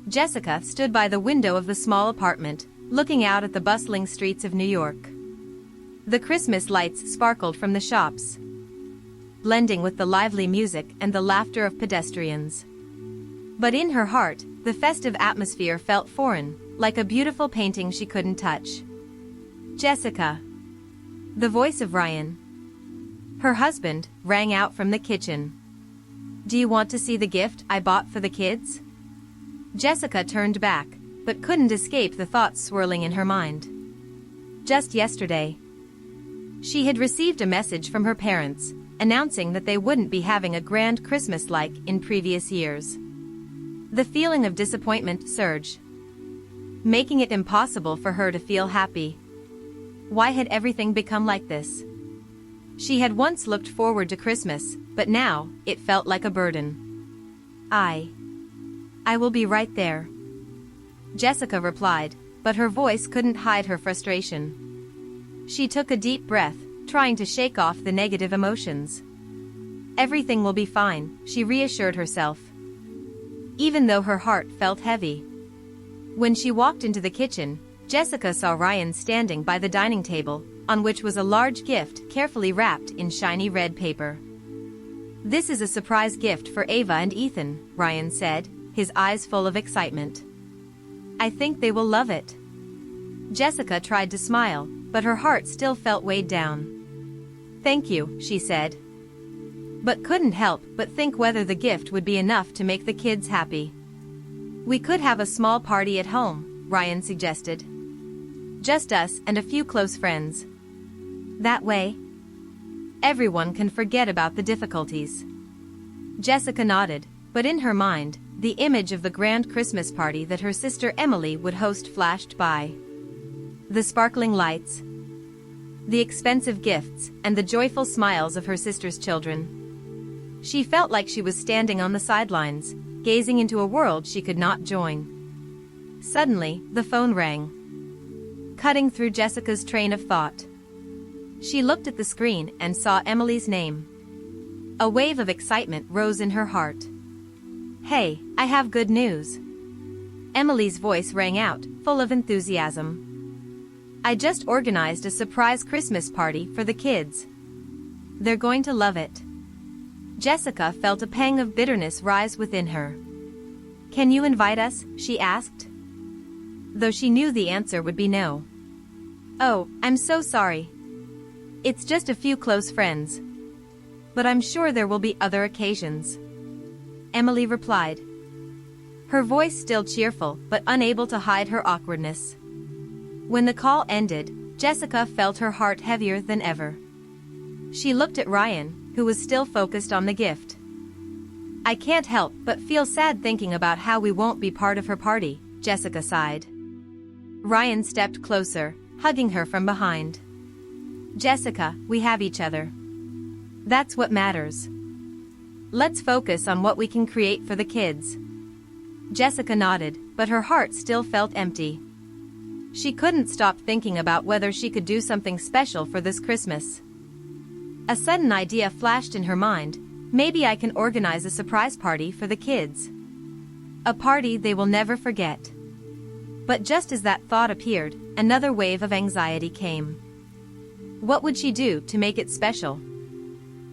Jessica stood by the window of the small apartment, looking out at the bustling streets of New York. The Christmas lights sparkled from the shops, blending with the lively music and the laughter of pedestrians. But in her heart, the festive atmosphere felt foreign, like a beautiful painting she couldn't touch. Jessica. The voice of Ryan, her husband, rang out from the kitchen. Do you want to see the gift I bought for the kids? Jessica turned back, but couldn't escape the thoughts swirling in her mind. Just yesterday, she had received a message from her parents, announcing that they wouldn't be having a grand Christmas like in previous years. The feeling of disappointment surged, making it impossible for her to feel happy. Why had everything become like this? She had once looked forward to Christmas, but now, it felt like a burden. I will be right there, Jessica replied, but her voice couldn't hide her frustration. She took a deep breath, trying to shake off the negative emotions. Everything will be fine, she reassured herself, even though her heart felt heavy. When she walked into the kitchen, Jessica saw Ryan standing by the dining table, on which was a large gift carefully wrapped in shiny red paper. This is a surprise gift for Ava and Ethan, Ryan said, his eyes full of excitement. I think they will love it. Jessica tried to smile, but her heart still felt weighed down. Thank you, she said, but couldn't help but think whether the gift would be enough to make the kids happy. We could have a small party at home, Ryan suggested. Just us and a few close friends. That way, everyone can forget about the difficulties. Jessica nodded, but in her mind, the image of the grand Christmas party that her sister Emily would host flashed by. The sparkling lights, the expensive gifts, and the joyful smiles of her sister's children. She felt like she was standing on the sidelines, gazing into a world she could not join. Suddenly, the phone rang, cutting through Jessica's train of thought. She looked at the screen and saw Emily's name. A wave of excitement rose in her heart. Hey, I have good news. Emily's voice rang out, full of enthusiasm. I just organized a surprise Christmas party for the kids. They're going to love it. Jessica felt a pang of bitterness rise within her. Can you invite us? She asked, though she knew the answer would be no. Oh, I'm so sorry. It's just a few close friends. But I'm sure there will be other occasions, Emily replied, her voice still cheerful but unable to hide her awkwardness. When the call ended, Jessica felt her heart heavier than ever. She looked at Ryan, who was still focused on the gift. I can't help but feel sad thinking about how we won't be part of her party, Jessica sighed. Ryan stepped closer, hugging her from behind. Jessica, we have each other. That's what matters. Let's focus on what we can create for the kids. Jessica nodded, but her heart still felt empty. She couldn't stop thinking about whether she could do something special for this Christmas. A sudden idea flashed in her mind. Maybe I can organize a surprise party for the kids. A party they will never forget. But just as that thought appeared, another wave of anxiety came. What would she do to make it special?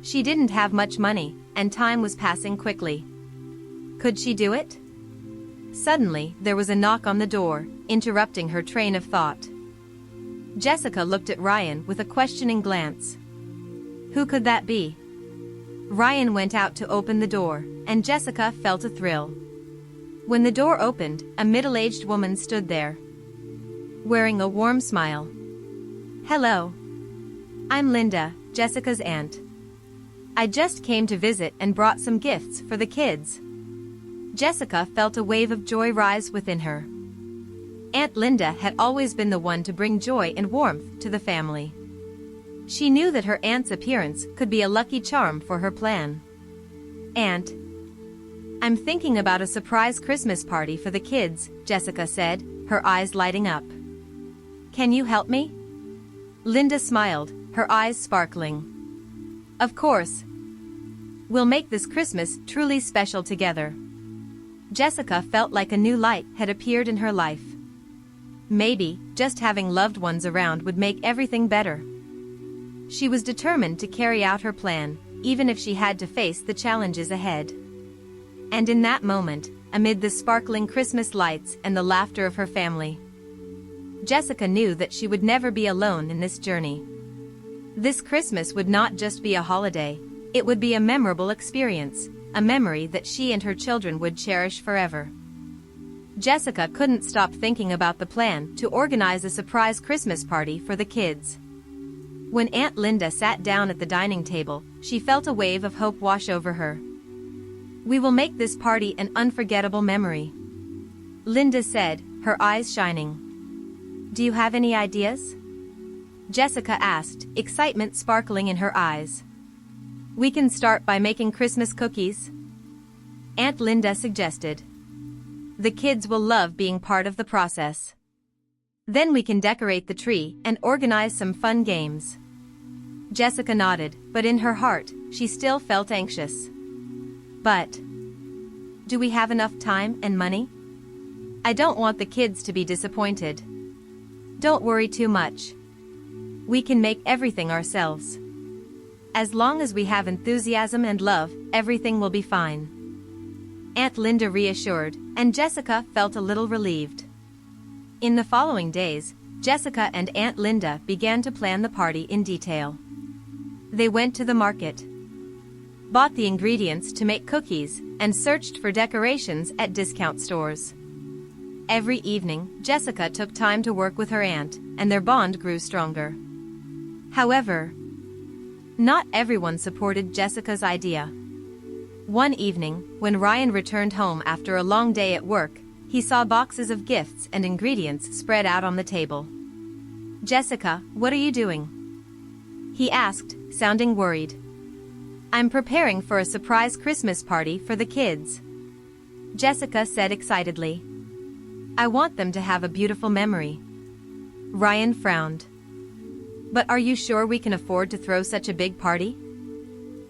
She didn't have much money, and time was passing quickly. Could she do it? Suddenly, there was a knock on the door, interrupting her train of thought. Jessica looked at Ryan with a questioning glance. Who could that be? Ryan went out to open the door, and Jessica felt a thrill. When the door opened, a middle-aged woman stood there, wearing a warm smile. Hello. I'm Linda, Jessica's aunt. I just came to visit and brought some gifts for the kids. Jessica felt a wave of joy rise within her. Aunt Linda had always been the one to bring joy and warmth to the family. She knew that her aunt's appearance could be a lucky charm for her plan. Aunt, I'm thinking about a surprise Christmas party for the kids, Jessica said, her eyes lighting up. Can you help me? Linda smiled, her eyes sparkling. Of course. We'll make this Christmas truly special together. Jessica felt like a new light had appeared in her life. Maybe, just having loved ones around would make everything better. She was determined to carry out her plan, even if she had to face the challenges ahead. And in that moment, amid the sparkling Christmas lights and the laughter of her family, Jessica knew that she would never be alone in this journey. This Christmas would not just be a holiday, it would be a memorable experience, a memory that she and her children would cherish forever. Jessica couldn't stop thinking about the plan to organize a surprise Christmas party for the kids. When Aunt Linda sat down at the dining table, she felt a wave of hope wash over her. "We will make this party an unforgettable memory," Linda said, her eyes shining. "Do you have any ideas?" Jessica asked, excitement sparkling in her eyes. "We can start by making Christmas cookies," Aunt Linda suggested. "The kids will love being part of the process. Then we can decorate the tree and organize some fun games." Jessica nodded, but in her heart, she still felt anxious. "But do we have enough time and money? I don't want the kids to be disappointed." "Don't worry too much. We can make everything ourselves. As long as we have enthusiasm and love, everything will be fine," Aunt Linda reassured, and Jessica felt a little relieved. In the following days, Jessica and Aunt Linda began to plan the party in detail. They went to the market, bought the ingredients to make cookies, and searched for decorations at discount stores. Every evening, Jessica took time to work with her aunt, and their bond grew stronger. However, not everyone supported Jessica's idea. One evening, when Ryan returned home after a long day at work, he saw boxes of gifts and ingredients spread out on the table. "Jessica, what are you doing?" he asked, sounding worried. "I'm preparing for a surprise Christmas party for the kids," Jessica said excitedly. "I want them to have a beautiful memory." Ryan frowned. "But are you sure we can afford to throw such a big party?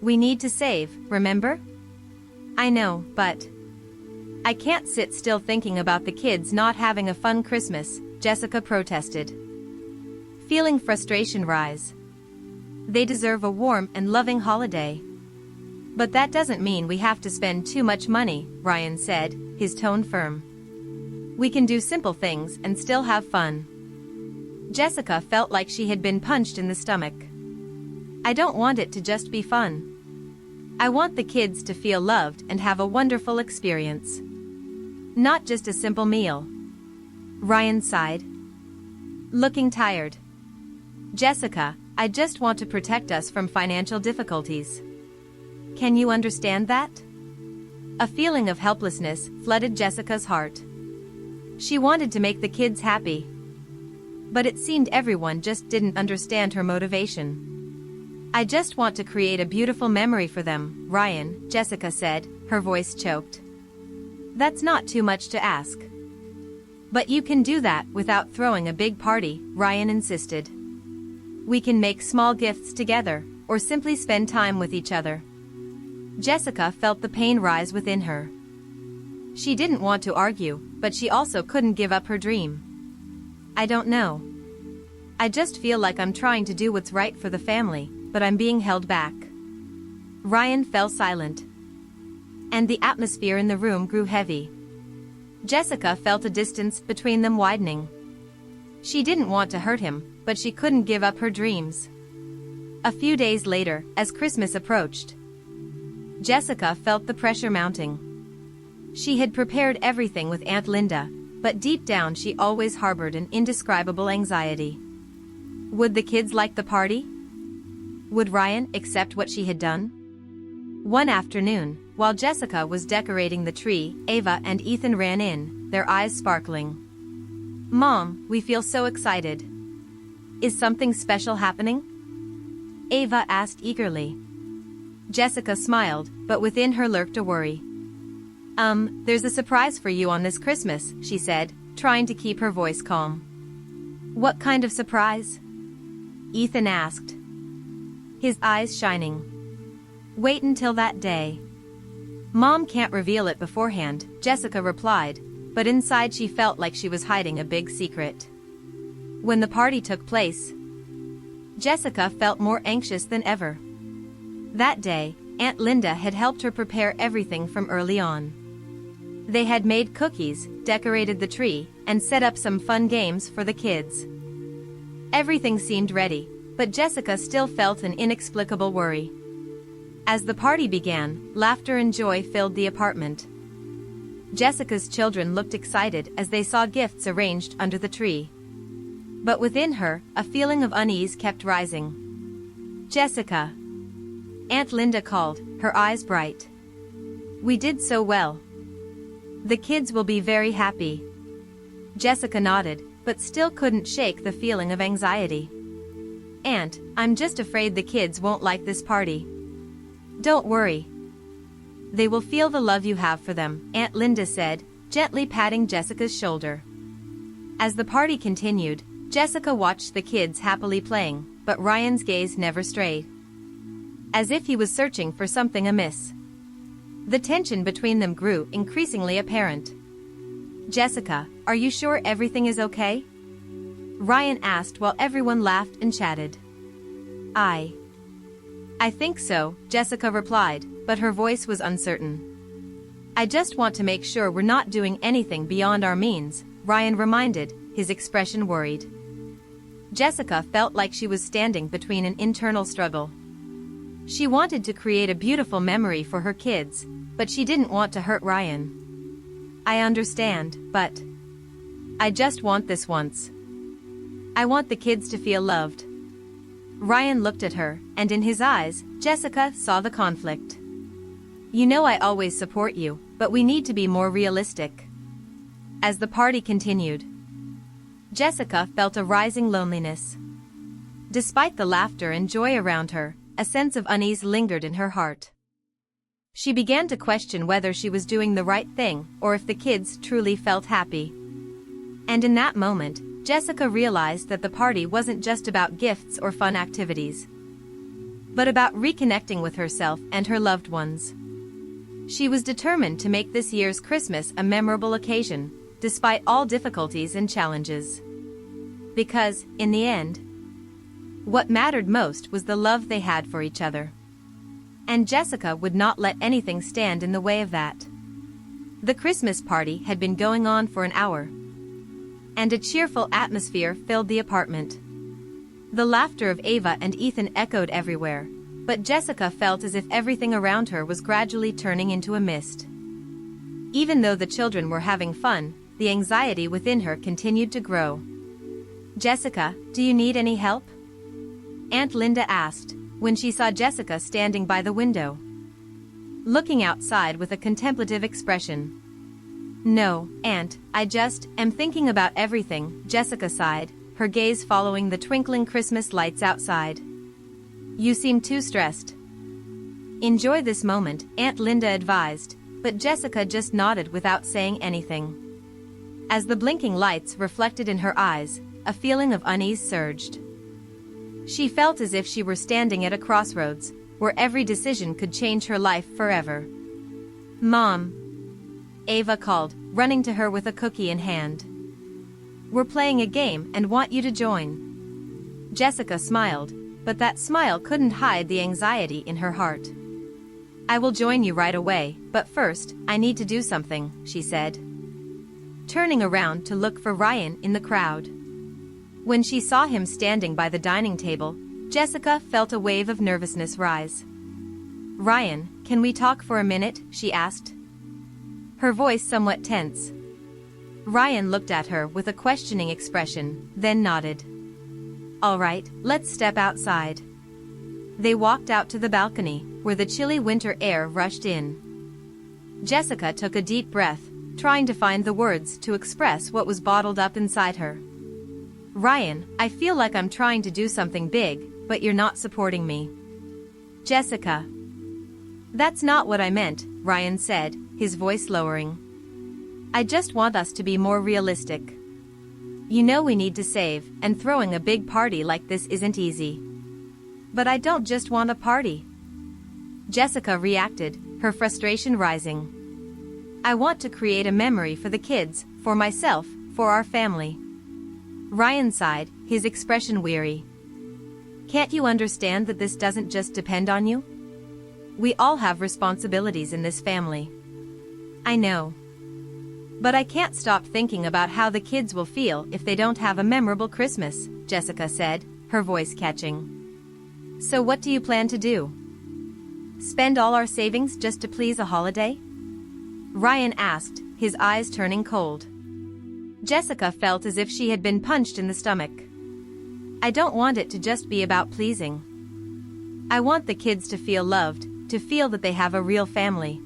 We need to save, remember?" "I know, but I can't sit still thinking about the kids not having a fun Christmas," Jessica protested, feeling frustration rise. "They deserve a warm and loving holiday." "But that doesn't mean we have to spend too much money," Ryan said, his tone firm. "We can do simple things and still have fun." Jessica felt like she had been punched in the stomach. "I don't want it to just be fun. I want the kids to feel loved and have a wonderful experience. Not just a simple meal." Ryan sighed, looking tired. "Jessica, I just want to protect us from financial difficulties. Can you understand that?" A feeling of helplessness flooded Jessica's heart. She wanted to make the kids happy, but it seemed everyone just didn't understand her motivation. "I just want to create a beautiful memory for them, Ryan," Jessica said, her voice choked. "That's not too much to ask." "But you can do that without throwing a big party," Ryan insisted. "We can make small gifts together, or simply spend time with each other." Jessica felt the pain rise within her. She didn't want to argue, but she also couldn't give up her dream. "I don't know. I just feel like I'm trying to do what's right for the family, but I'm being held back." Ryan fell silent, and the atmosphere in the room grew heavy. Jessica felt a distance between them widening. She didn't want to hurt him, but she couldn't give up her dreams. A few days later, as Christmas approached, Jessica felt the pressure mounting. She had prepared everything with Aunt Linda, but deep down she always harbored an indescribable anxiety. Would the kids like the party? Would Ryan accept what she had done? One afternoon, while Jessica was decorating the tree, Ava and Ethan ran in, their eyes sparkling. "Mom, we feel so excited. Is something special happening?" Ava asked eagerly. Jessica smiled, but within her lurked a worry. There's a surprise for you on this Christmas," she said, trying to keep her voice calm. "What kind of surprise?" Ethan asked, his eyes shining. "Wait until that day. Mom can't reveal it beforehand, Jessica replied, but inside she felt like she was hiding a big secret. When the party took place, Jessica felt more anxious than ever. That day, Aunt Linda had helped her prepare everything from early on. They had made cookies, decorated the tree, and set up some fun games for the kids. Everything seemed ready, but Jessica still felt an inexplicable worry. As the party began, laughter and joy filled the apartment. Jessica's children looked excited as they saw gifts arranged under the tree. But within her, a feeling of unease kept rising. "Jessica," Aunt Linda called, her eyes bright. "We did so well. The kids will be very happy." Jessica nodded, but still couldn't shake the feeling of anxiety. "Aunt, I'm just afraid the kids won't like this party." "Don't worry. They will feel the love you have for them," Aunt Linda said, gently patting Jessica's shoulder. As the party continued, Jessica watched the kids happily playing, but Ryan's gaze never strayed. As if he was searching for something amiss. The tension between them grew increasingly apparent. "Jessica, are you sure everything is okay?" Ryan asked while everyone laughed and chatted. I think so," Jessica replied, but her voice was uncertain. "I just want to make sure we're not doing anything beyond our means," Ryan reminded, his expression worried. Jessica felt like she was standing between an internal struggle. She wanted to create a beautiful memory for her kids, but she didn't want to hurt Ryan. "I understand, but I just want this once. I want the kids to feel loved." Ryan looked at her, and in his eyes, Jessica saw the conflict. "You know I always support you, but we need to be more realistic." As the party continued, Jessica felt a rising loneliness. Despite the laughter and joy around her, a sense of unease lingered in her heart. She began to question whether she was doing the right thing or if the kids truly felt happy. And in that moment, Jessica realized that the party wasn't just about gifts or fun activities, but about reconnecting with herself and her loved ones. She was determined to make this year's Christmas a memorable occasion, despite all difficulties and challenges. Because, in the end, what mattered most was the love they had for each other. And Jessica would not let anything stand in the way of that. The Christmas party had been going on for an hour, and a cheerful atmosphere filled the apartment. The laughter of Ava and Ethan echoed everywhere, but Jessica felt as if everything around her was gradually turning into a mist. Even though the children were having fun, the anxiety within her continued to grow. "Jessica, do you need any help?" Aunt Linda asked, when she saw Jessica standing by the window, looking outside with a contemplative expression. "No, Aunt, I just am thinking about everything," Jessica sighed, her gaze following the twinkling Christmas lights outside. "You seem too stressed." "Enjoy this moment," Aunt Linda advised, but Jessica just nodded without saying anything. As the blinking lights reflected in her eyes, a feeling of unease surged. She felt as if she were standing at a crossroads, where every decision could change her life forever. "Mom," Ava called, running to her with a cookie in hand. "We're playing a game and want you to join." Jessica smiled, but that smile couldn't hide the anxiety in her heart. "I will join you right away, but first, I need to do something," she said, turning around to look for Ryan in the crowd. When she saw him standing by the dining table, Jessica felt a wave of nervousness rise. "Ryan, can we talk for a minute?" she asked, her voice somewhat tense. Ryan looked at her with a questioning expression, then nodded. "All right, let's step outside." They walked out to the balcony, where the chilly winter air rushed in. Jessica took a deep breath, trying to find the words to express what was bottled up inside her. "Ryan, I feel like I'm trying to do something big, but you're not supporting me." "Jessica, that's not what I meant," Ryan said, his voice lowering. "I just want us to be more realistic. You know we need to save, and throwing a big party like this isn't easy." "But I don't just want a party," Jessica reacted, her frustration rising. I want to create a memory for the kids, for myself, for our family. Ryan sighed, his expression weary. Can't you understand that this doesn't just depend on you? We all have responsibilities in this family. I know. But I can't stop thinking about how the kids will feel if they don't have a memorable Christmas, Jessica said, her voice catching. So what do you plan to do? Spend all our savings just to please a holiday? Ryan asked, his eyes turning cold. Jessica felt as if she had been punched in the stomach. I don't want it to just be about pleasing. I want the kids to feel loved, to feel that they have a real family.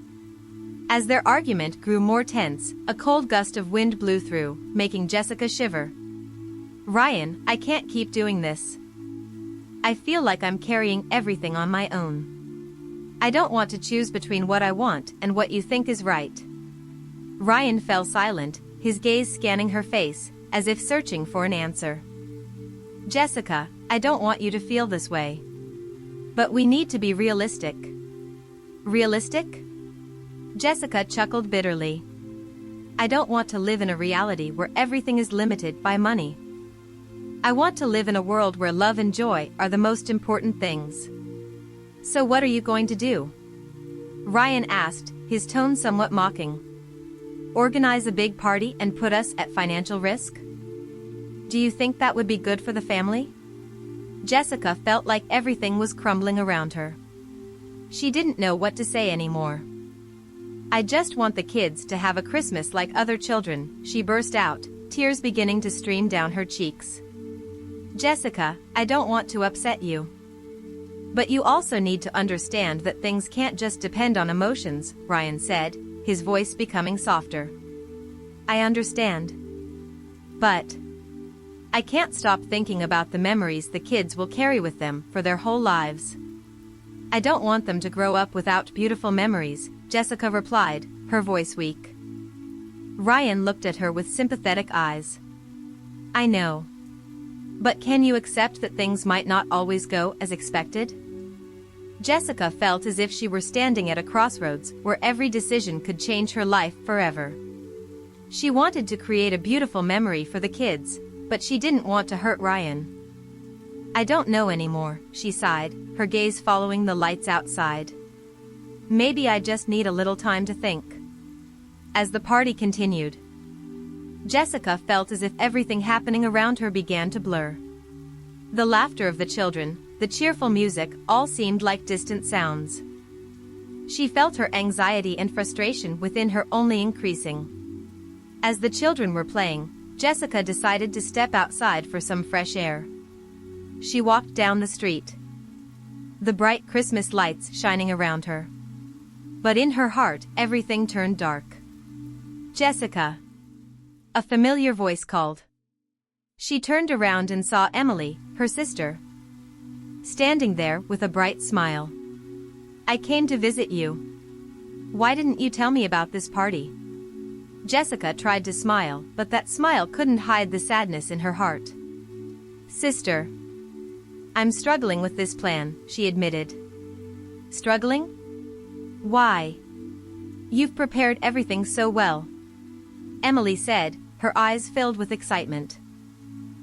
As their argument grew more tense, a cold gust of wind blew through, making Jessica shiver. Ryan, I can't keep doing this. I feel like I'm carrying everything on my own. I don't want to choose between what I want and what you think is right. Ryan fell silent, his gaze scanning her face, as if searching for an answer. Jessica, I don't want you to feel this way. But we need to be realistic. Realistic? Jessica chuckled bitterly. I don't want to live in a reality where everything is limited by money. I want to live in a world where love and joy are the most important things. So what are you going to do? Ryan asked, his tone somewhat mocking. Organize a big party and put us at financial risk? Do you think that would be good for the family? Jessica felt like everything was crumbling around her. She didn't know what to say anymore. I just want the kids to have a Christmas like other children, she burst out, tears beginning to stream down her cheeks. Jessica, I don't want to upset you. But you also need to understand that things can't just depend on emotions, Ryan said, his voice becoming softer. I understand. But I can't stop thinking about the memories the kids will carry with them for their whole lives. I don't want them to grow up without beautiful memories, Jessica replied, her voice weak. Ryan looked at her with sympathetic eyes. I know. But can you accept that things might not always go as expected? Jessica felt as if she were standing at a crossroads where every decision could change her life forever. She wanted to create a beautiful memory for the kids, but she didn't want to hurt Ryan. I don't know anymore, she sighed, her gaze following the lights outside. Maybe I just need a little time to think. As the party continued, Jessica felt as if everything happening around her began to blur. The laughter of the children, the cheerful music, all seemed like distant sounds. She felt her anxiety and frustration within her only increasing. As the children were playing, Jessica decided to step outside for some fresh air. She walked down the street, the bright Christmas lights shining around her. But in her heart, everything turned dark. Jessica. A familiar voice called. She turned around and saw Emily, her sister, standing there with a bright smile. I came to visit you. Why didn't you tell me about this party? Jessica tried to smile, but that smile couldn't hide the sadness in her heart. Sister. I'm struggling with this plan, she admitted. Struggling? Why? You've prepared everything so well, Emily said, her eyes filled with excitement.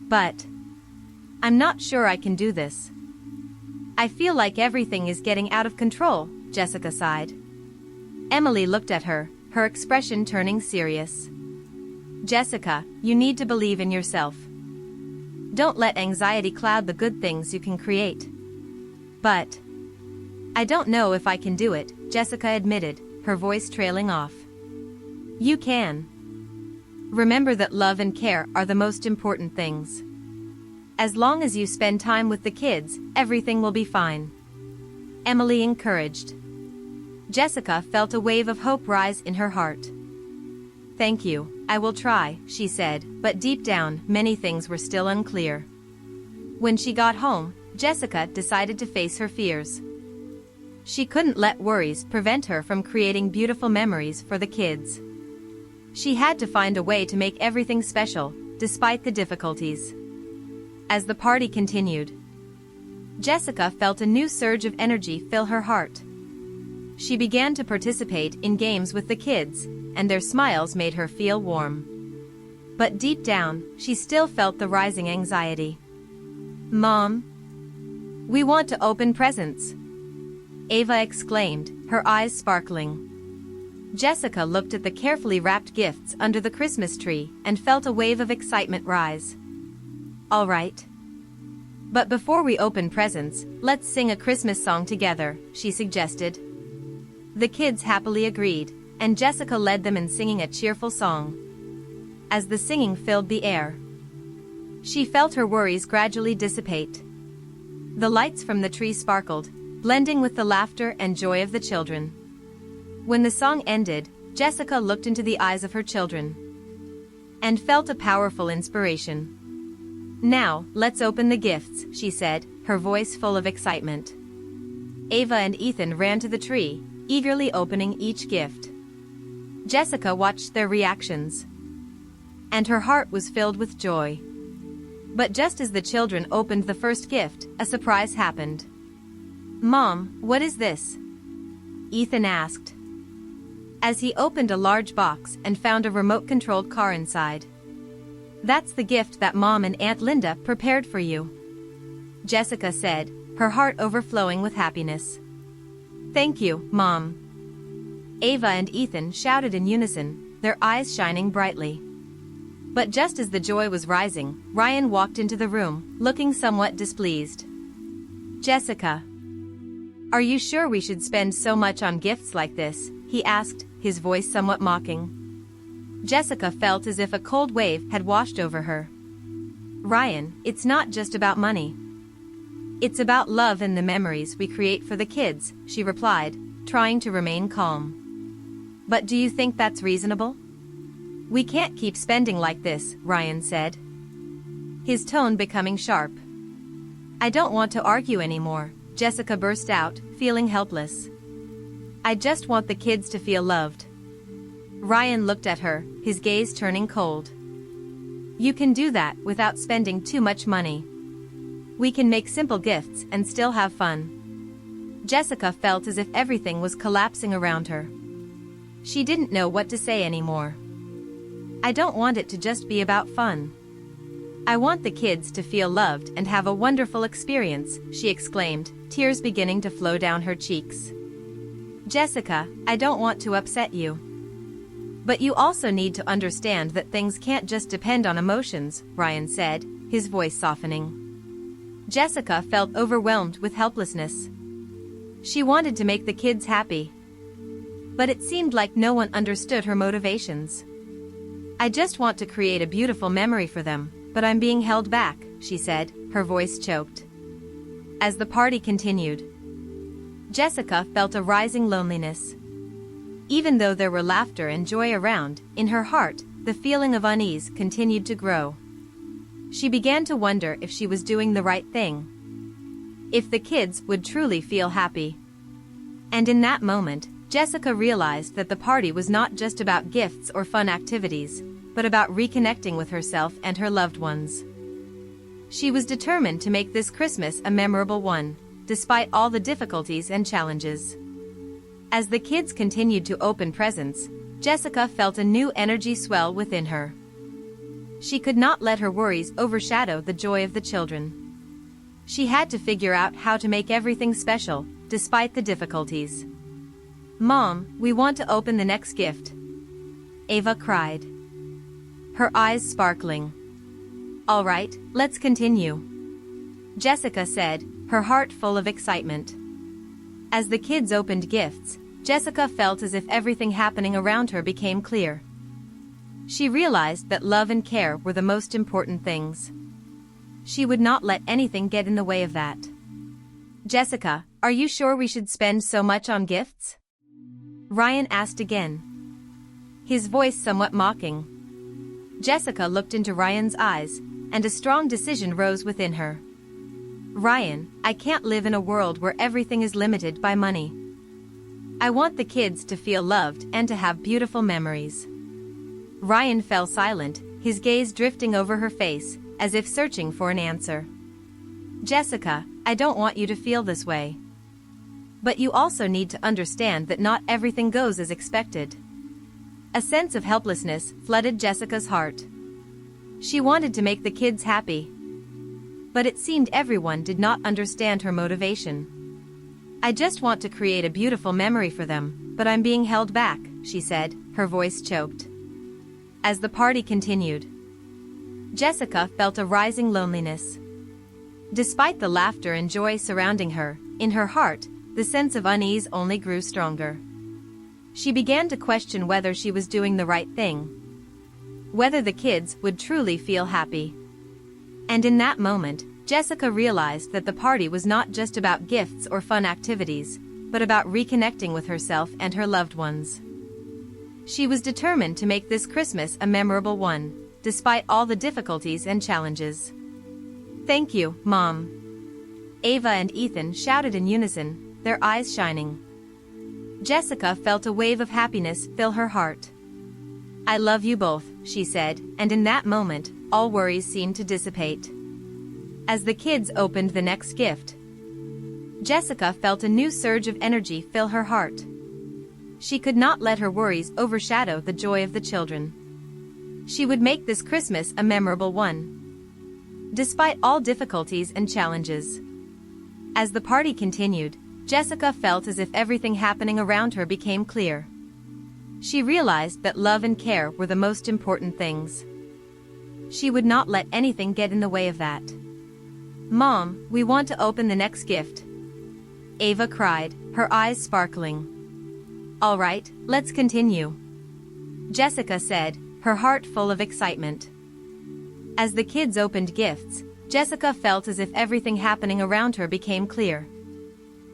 But I'm not sure I can do this. I feel like everything is getting out of control, Jessica sighed. Emily looked at her, her expression turning serious. Jessica, you need to believe in yourself. Don't let anxiety cloud the good things you can create. But I don't know if I can do it, Jessica admitted, her voice trailing off. You can. Remember that love and care are the most important things. As long as you spend time with the kids, everything will be fine. Emily encouraged. Jessica felt a wave of hope rise in her heart. Thank you, I will try, she said, but deep down, many things were still unclear. When she got home, Jessica decided to face her fears. She couldn't let worries prevent her from creating beautiful memories for the kids. She had to find a way to make everything special, despite the difficulties. As the party continued, Jessica felt a new surge of energy fill her heart. She began to participate in games with the kids, and their smiles made her feel warm. But deep down, she still felt the rising anxiety. "Mom, we want to open presents," Ava exclaimed, her eyes sparkling. Jessica looked at the carefully wrapped gifts under the Christmas tree and felt a wave of excitement rise. "All right. But before we open presents, let's sing a Christmas song together," she suggested. The kids happily agreed, and Jessica led them in singing a cheerful song. As the singing filled the air, she felt her worries gradually dissipate. The lights from the tree sparkled, blending with the laughter and joy of the children. When the song ended, Jessica looked into the eyes of her children and felt a powerful inspiration. "Now, let's open the gifts," she said, her voice full of excitement. Ava and Ethan ran to the tree, eagerly opening each gift. Jessica watched their reactions, and her heart was filled with joy. But just as the children opened the first gift, a surprise happened. "Mom, what is this?" Ethan asked, as he opened a large box and found a remote-controlled car inside. "That's the gift that Mom and Aunt Linda prepared for you," Jessica said, her heart overflowing with happiness. "Thank you, Mom." Ava and Ethan shouted in unison, their eyes shining brightly. But just as the joy was rising, Ryan walked into the room, looking somewhat displeased. "Jessica, are you sure we should spend so much on gifts like this?" he asked, his voice somewhat mocking. Jessica felt as if a cold wave had washed over her. "Ryan, it's not just about money. It's about love and the memories we create for the kids," she replied, trying to remain calm. "But do you think that's reasonable?" "We can't keep spending like this," Ryan said, his tone becoming sharp. "I don't want to argue anymore," Jessica burst out, feeling helpless. "I just want the kids to feel loved." Ryan looked at her, his gaze turning cold. "You can do that without spending too much money. We can make simple gifts and still have fun." Jessica felt as if everything was collapsing around her. She didn't know what to say anymore. "I don't want it to just be about fun. I want the kids to feel loved and have a wonderful experience," she exclaimed, tears beginning to flow down her cheeks. "Jessica, I don't want to upset you. But you also need to understand that things can't just depend on emotions," Ryan said, his voice softening. Jessica felt overwhelmed with helplessness. She wanted to make the kids happy, but it seemed like no one understood her motivations. "I just want to create a beautiful memory for them, but I'm being held back," she said, her voice choked. As the party continued, Jessica felt a rising loneliness. Even though there were laughter and joy around, in her heart, the feeling of unease continued to grow. She began to wonder if she was doing the right thing, if the kids would truly feel happy. And in that moment, Jessica realized that the party was not just about gifts or fun activities, but about reconnecting with herself and her loved ones. She was determined to make this Christmas a memorable one, despite all the difficulties and challenges. As the kids continued to open presents, Jessica felt a new energy swell within her. She could not let her worries overshadow the joy of the children. She had to figure out how to make everything special, despite the difficulties. "Mom, we want to open the next gift," Ava cried, her eyes sparkling. "All right, let's continue," Jessica said, her heart full of excitement. As the kids opened gifts, Jessica felt as if everything happening around her became clear. She realized that love and care were the most important things. She would not let anything get in the way of that. "Jessica, are you sure we should spend so much on gifts?" Ryan asked again, his voice somewhat mocking. Jessica looked into Ryan's eyes, and a strong decision rose within her. "Ryan, I can't live in a world where everything is limited by money. I want the kids to feel loved and to have beautiful memories." Ryan fell silent, his gaze drifting over her face, as if searching for an answer. "Jessica, I don't want you to feel this way. But you also need to understand that not everything goes as expected. A sense of helplessness flooded Jessica's heart. She wanted to make the kids happy. But it seemed everyone did not understand her motivation. "I just want to create a beautiful memory for them, but I'm being held back," she said, her voice choked. As the party continued, Jessica felt a rising loneliness. Despite the laughter and joy surrounding her, in her heart, the sense of unease only grew stronger. She began to question whether she was doing the right thing, whether the kids would truly feel happy. And in that moment, Jessica realized that the party was not just about gifts or fun activities, but about reconnecting with herself and her loved ones. She was determined to make this Christmas a memorable one, despite all the difficulties and challenges. "Thank you, Mom," Ava and Ethan shouted in unison, their eyes shining. Jessica felt a wave of happiness fill her heart. "I love you both," she said, and in that moment, all worries seemed to dissipate. As the kids opened the next gift, Jessica felt a new surge of energy fill her heart. She could not let her worries overshadow the joy of the children. She would make this Christmas a memorable one, despite all difficulties and challenges. As the party continued, Jessica felt as if everything happening around her became clear. She realized that love and care were the most important things. She would not let anything get in the way of that. "Mom, we want to open the next gift," Ava cried, her eyes sparkling. "All right, let's continue," Jessica said, her heart full of excitement. As the kids opened gifts, Jessica felt as if everything happening around her became clear.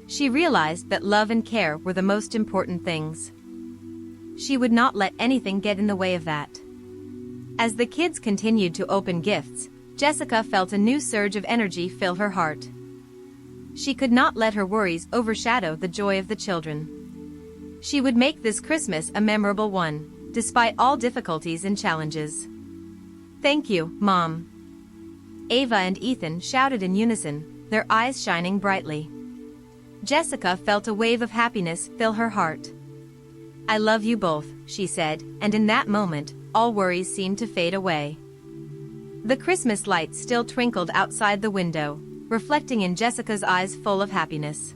She realized that love and care were the most important things. She would not let anything get in the way of that. As the kids continued to open gifts, Jessica felt a new surge of energy fill her heart. She could not let her worries overshadow the joy of the children. She would make this Christmas a memorable one, despite all difficulties and challenges. "Thank you, Mom," Ava and Ethan shouted in unison, their eyes shining brightly. Jessica felt a wave of happiness fill her heart. "I love you both," she said, and in that moment, all worries seemed to fade away. The Christmas lights still twinkled outside the window, reflecting in Jessica's eyes full of happiness.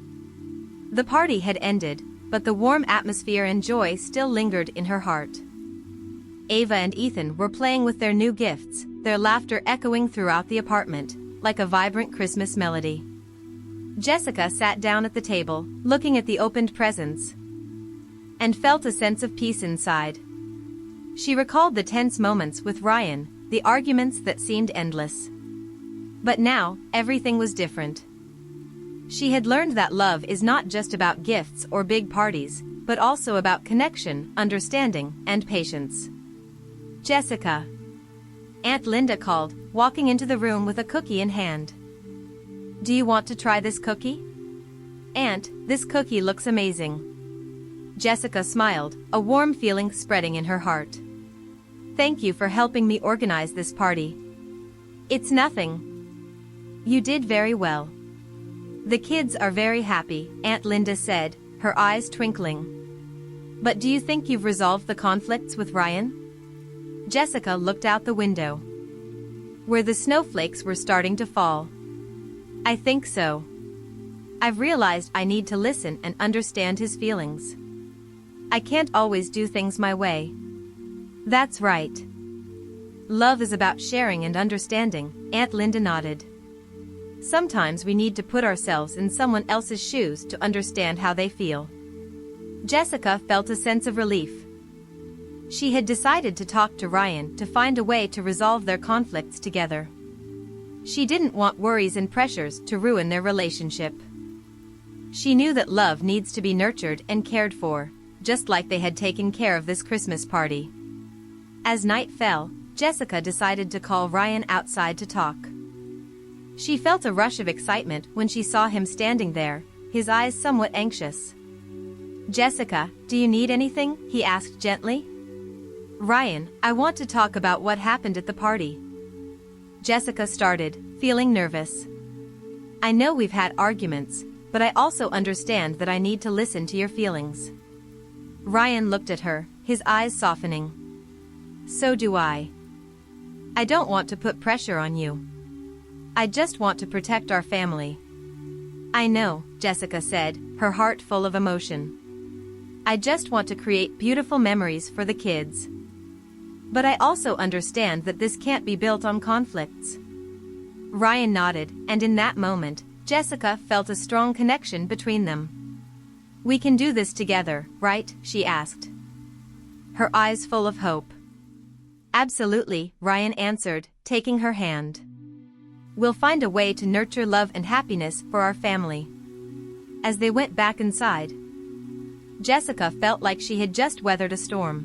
The party had ended, but the warm atmosphere and joy still lingered in her heart. Ava and Ethan were playing with their new gifts, their laughter echoing throughout the apartment, like a vibrant Christmas melody. Jessica sat down at the table, looking at the opened presents, and felt a sense of peace inside. She recalled the tense moments with Ryan, the arguments that seemed endless. But now, everything was different. She had learned that love is not just about gifts or big parties, but also about connection, understanding, and patience. "Jessica," Aunt Linda called, walking into the room with a cookie in hand. "Do you want to try this cookie?" "Aunt, this cookie looks amazing." Jessica smiled, a warm feeling spreading in her heart. "Thank you for helping me organize this party." "It's nothing. You did very well." "The kids are very happy," Aunt Linda said, her eyes twinkling. "But do you think you've resolved the conflicts with Ryan?" Jessica looked out the window, where the snowflakes were starting to fall. "I think so. I've realized I need to listen and understand his feelings. I can't always do things my way." "That's right. Love is about sharing and understanding," Aunt Linda nodded. "Sometimes we need to put ourselves in someone else's shoes to understand how they feel." Jessica felt a sense of relief. She had decided to talk to Ryan to find a way to resolve their conflicts together. She didn't want worries and pressures to ruin their relationship. She knew that love needs to be nurtured and cared for, just like they had taken care of this Christmas party. As night fell, Jessica decided to call Ryan outside to talk. She felt a rush of excitement when she saw him standing there, his eyes somewhat anxious. "Jessica, do you need anything?" he asked gently. "Ryan, I want to talk about what happened at the party." Jessica started, feeling nervous. "I know we've had arguments, but I also understand that I need to listen to your feelings." Ryan looked at her, his eyes softening. "So do I. I don't want to put pressure on you. I just want to protect our family." "I know," Jessica said, her heart full of emotion. "I just want to create beautiful memories for the kids. But I also understand that this can't be built on conflicts." Ryan nodded, and in that moment, Jessica felt a strong connection between them. "We can do this together, right?" she asked, her eyes full of hope. "Absolutely," Ryan answered, taking her hand. "We'll find a way to nurture love and happiness for our family." As they went back inside, Jessica felt like she had just weathered a storm.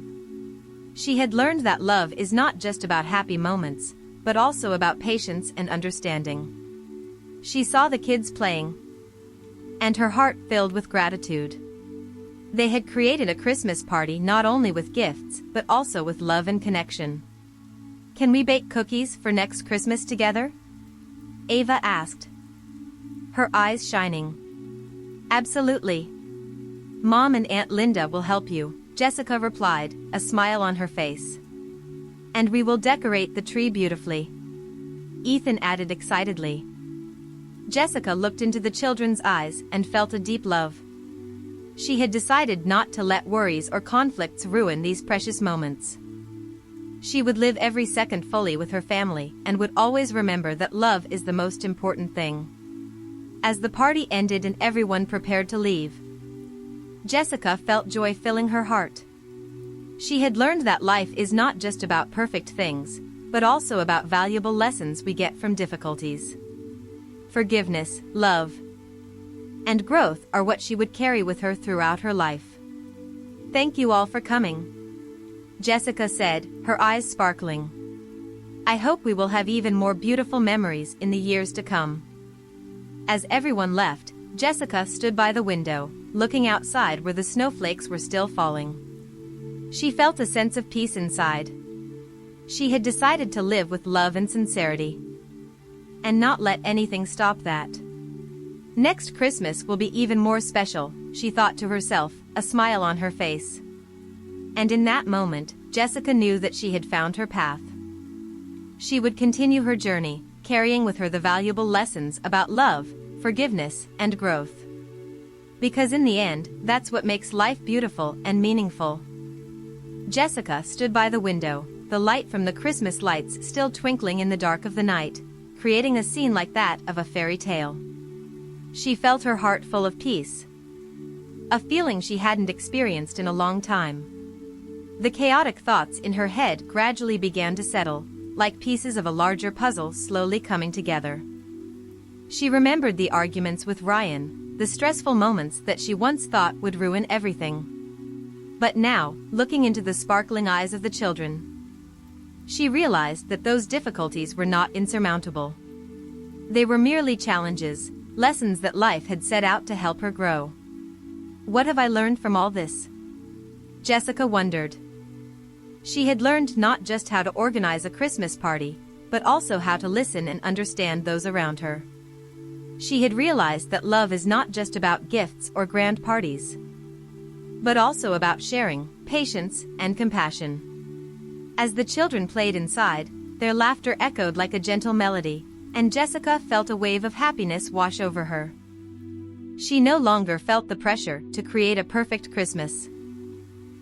She had learned that love is not just about happy moments, but also about patience and understanding. She saw the kids playing, and her heart filled with gratitude. They had created a Christmas party not only with gifts, but also with love and connection. "Can we bake cookies for next Christmas together?" Ava asked, her eyes shining. "Absolutely. Mom and Aunt Linda will help you," Jessica replied, a smile on her face. "And we will decorate the tree beautifully," Ethan added excitedly. Jessica looked into the children's eyes and felt a deep love. She had decided not to let worries or conflicts ruin these precious moments. She would live every second fully with her family and would always remember that love is the most important thing. As the party ended and everyone prepared to leave, Jessica felt joy filling her heart. She had learned that life is not just about perfect things, but also about valuable lessons we get from difficulties. Forgiveness, love, and growth are what she would carry with her throughout her life. "Thank you all for coming," Jessica said, her eyes sparkling. "I hope we will have even more beautiful memories in the years to come." As everyone left, Jessica stood by the window, looking outside where the snowflakes were still falling. She felt a sense of peace inside. She had decided to live with love and sincerity, and not let anything stop that. Next Christmas will be even more special, she thought to herself, a smile on her face. And in that moment, Jessica knew that she had found her path. She would continue her journey, carrying with her the valuable lessons about love, forgiveness, and growth. Because in the end, that's what makes life beautiful and meaningful. Jessica stood by the window, the light from the Christmas lights still twinkling in the dark of the night, creating a scene like that of a fairy tale. She felt her heart full of peace, a feeling she hadn't experienced in a long time. The chaotic thoughts in her head gradually began to settle, like pieces of a larger puzzle slowly coming together. She remembered the arguments with Ryan, the stressful moments that she once thought would ruin everything. But now, looking into the sparkling eyes of the children, she realized that those difficulties were not insurmountable. They were merely challenges, lessons that life had set out to help her grow. What have I learned from all this? Jessica wondered. She had learned not just how to organize a Christmas party, but also how to listen and understand those around her. She had realized that love is not just about gifts or grand parties, but also about sharing, patience, and compassion. As the children played inside, their laughter echoed like a gentle melody, and Jessica felt a wave of happiness wash over her. She no longer felt the pressure to create a perfect Christmas.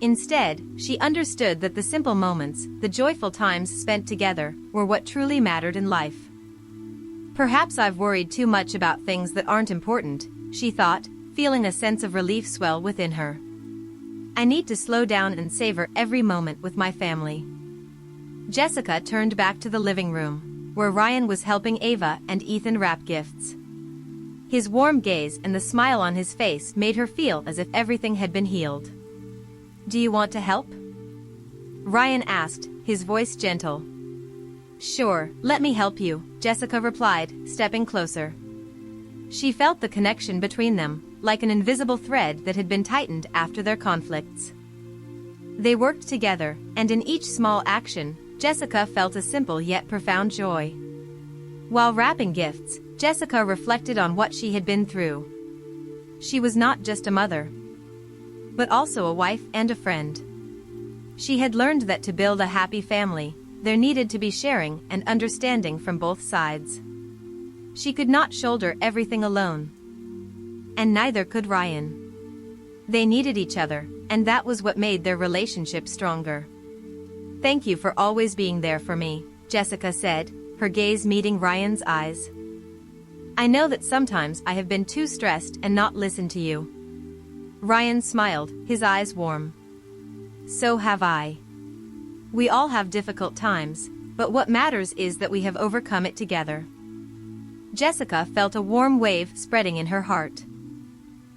Instead, she understood that the simple moments, the joyful times spent together, were what truly mattered in life. Perhaps I've worried too much about things that aren't important, she thought, feeling a sense of relief swell within her. I need to slow down and savor every moment with my family. Jessica turned back to the living room, where Ryan was helping Ava and Ethan wrap gifts. His warm gaze and the smile on his face made her feel as if everything had been healed. Do you want to help? Ryan asked, his voice gentle. Sure, let me help you, Jessica replied, stepping closer. She felt the connection between them, like an invisible thread that had been tightened after their conflicts. They worked together, and in each small action, Jessica felt a simple yet profound joy. While wrapping gifts, Jessica reflected on what she had been through. She was not just a mother, but also a wife and a friend. She had learned that to build a happy family, there needed to be sharing and understanding from both sides. She could not shoulder everything alone. And neither could Ryan. They needed each other, and that was what made their relationship stronger. "Thank you for always being there for me," Jessica said, her gaze meeting Ryan's eyes. "I know that sometimes I have been too stressed and not listened to you." Ryan smiled, his eyes warm. "So have I. We all have difficult times, but what matters is that we have overcome it together." Jessica felt a warm wave spreading in her heart.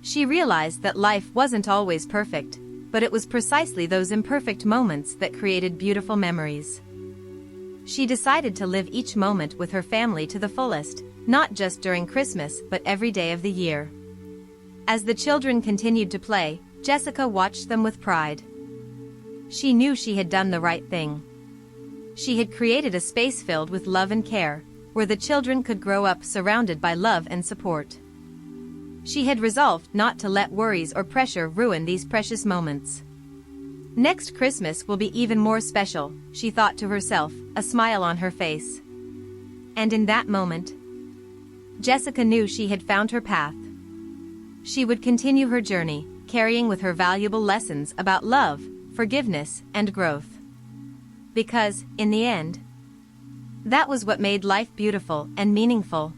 She realized that life wasn't always perfect, but it was precisely those imperfect moments that created beautiful memories. She decided to live each moment with her family to the fullest, not just during Christmas but every day of the year. As the children continued to play, Jessica watched them with pride. She knew she had done the right thing. She had created a space filled with love and care, where the children could grow up surrounded by love and support. She had resolved not to let worries or pressure ruin these precious moments. Next Christmas will be even more special, she thought to herself, a smile on her face. And in that moment, Jessica knew she had found her path. She would continue her journey, carrying with her valuable lessons about love, forgiveness, and growth. Because, in the end, that was what made life beautiful and meaningful.